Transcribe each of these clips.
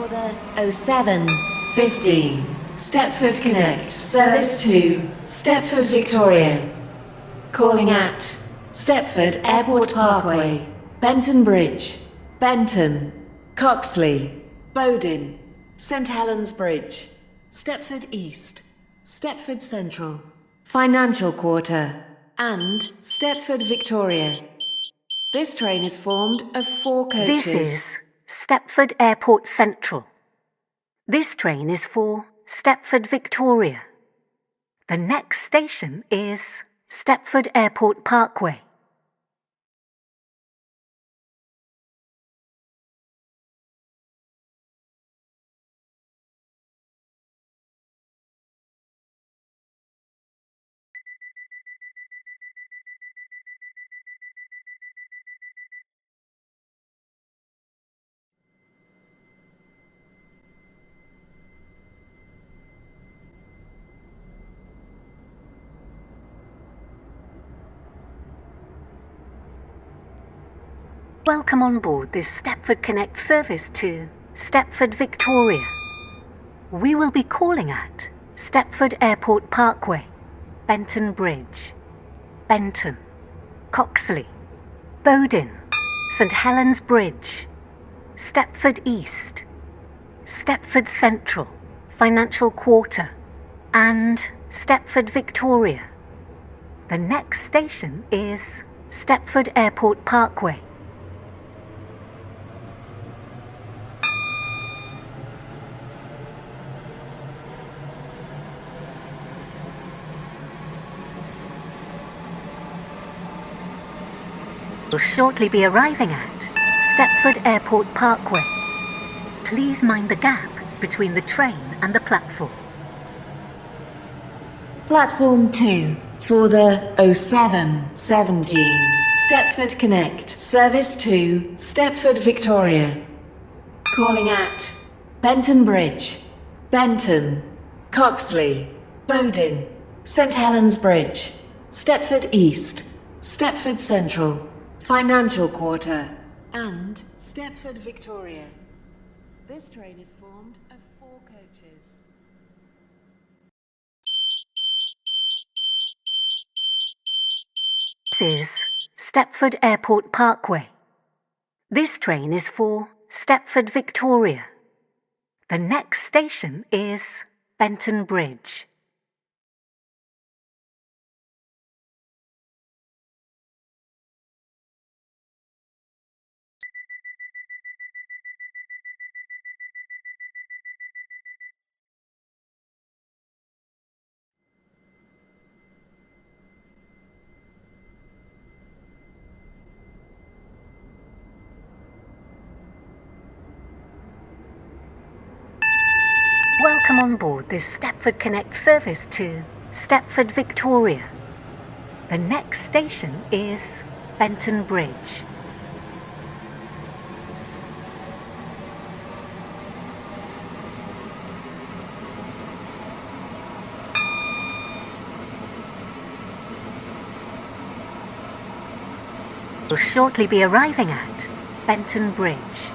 For the 07:15 Stepford Connect service to Stepford Victoria. Calling at Stepford Airport Parkway, Benton Bridge, Benton, Coxley, Bowden, St Helens Bridge, Stepford East, Stepford Central, Financial Quarter, and Stepford Victoria. This train is formed of 4 coaches. This is Stepford Airport Central. This train is for Stepford Victoria. The next station is Stepford Airport Parkway. Welcome on board this Stepford Connect service to Stepford Victoria. We will be calling at Stepford Airport Parkway, Benton Bridge, Benton, Coxley, Bowden, St Helens Bridge, Stepford East, Stepford Central, Financial Quarter, and Stepford Victoria. The next station is Stepford Airport Parkway. Will shortly be arriving at Stepford Airport Parkway. Please mind the gap between the train and the platform. Platform 2 for the 07:17 Stepford Connect service to Stepford Victoria. Calling at Benton Bridge, Benton, Coxley, Bowden, St Helens Bridge, Stepford East, Stepford Central, Financial Quarter, and Stepford Victoria. This train is formed of 4 coaches. This is Stepford Airport Parkway. This train is for Stepford Victoria. The next station is Benton Bridge. Welcome on board this Stepford Connect service to Stepford Victoria. The next station is Benton Bridge. Will shortly be arriving at Benton Bridge.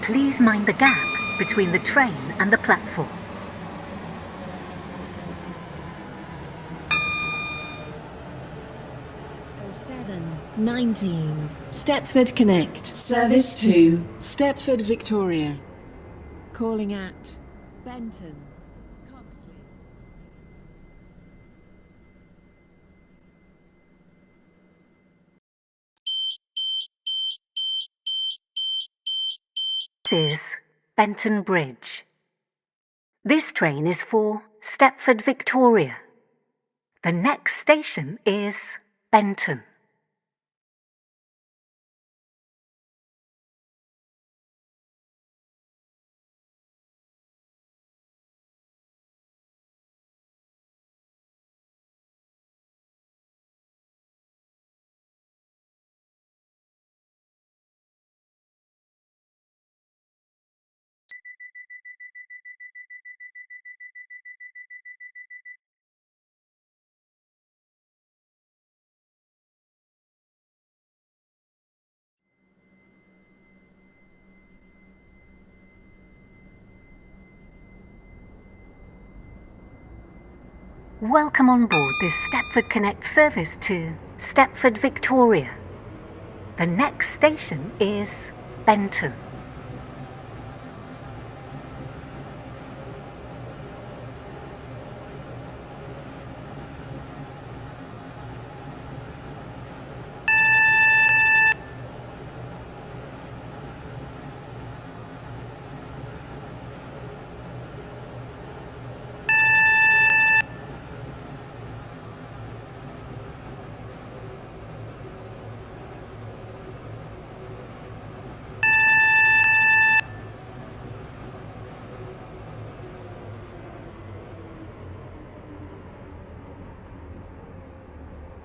Please mind the gap between the train and the platform. Oh 07:19 Stepford Connect service to Stepford Victoria. Calling at Benton, Coxley. This is Benton Bridge. This train is for Stepford Victoria. The next station is Benton. Welcome on board this Stepford Connect service to Stepford, Victoria. The next station is Benton.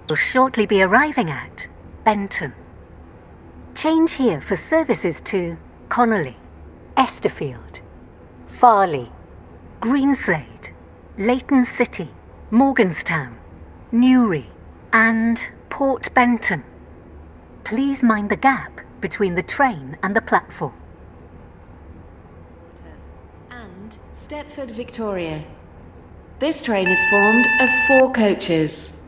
Will shortly be arriving at Benton. Change here for services to Connolly, Estherfield, Farley, Greenslade, Leighton City, Morganstown, Newry and Port Benton. Please mind the gap between the train and the platform. And Stepford, Victoria. This train is formed of 4 coaches.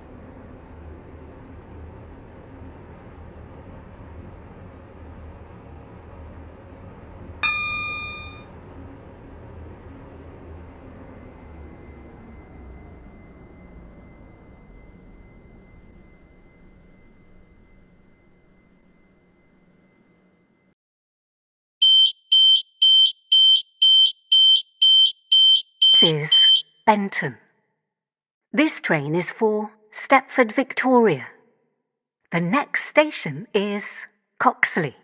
This is Benton. This train is for Stepford, Victoria. The next station is Coxley.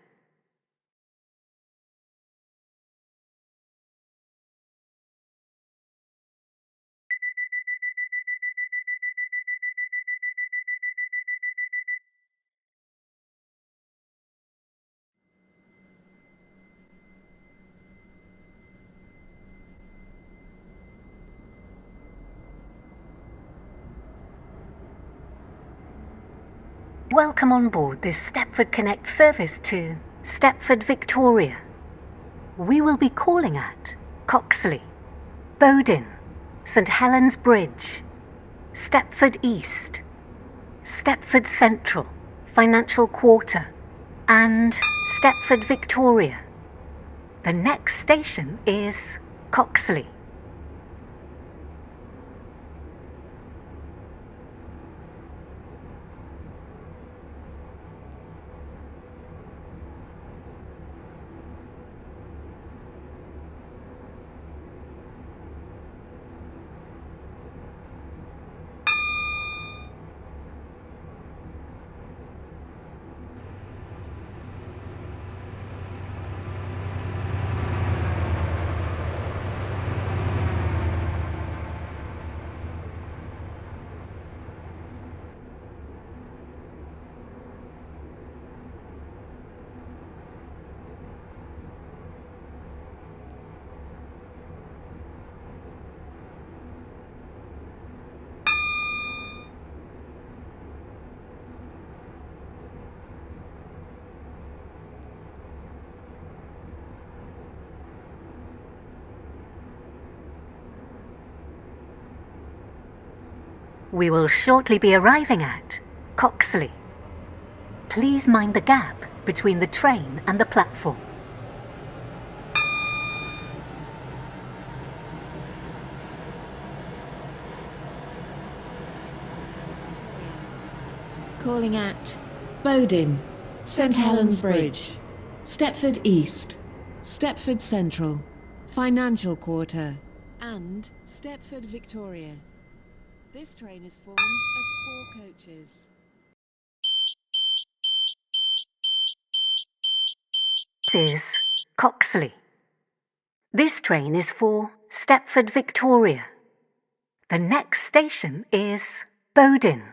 Welcome on board this Stepford Connect service to Stepford, Victoria. We will be calling at Coxley, Bowden, St Helens Bridge, Stepford East, Stepford Central, Financial Quarter and Stepford, Victoria. The next station is Coxley. We will shortly be arriving at Coxley. Please mind the gap between the train and the platform. Calling at Bowden, St Helens Bridge, Stepford East, Stepford Central, Financial Quarter and Stepford, Victoria. This train is formed of 4 coaches. This is Coxley. This train is for Stepford, Victoria. The next station is Bowden.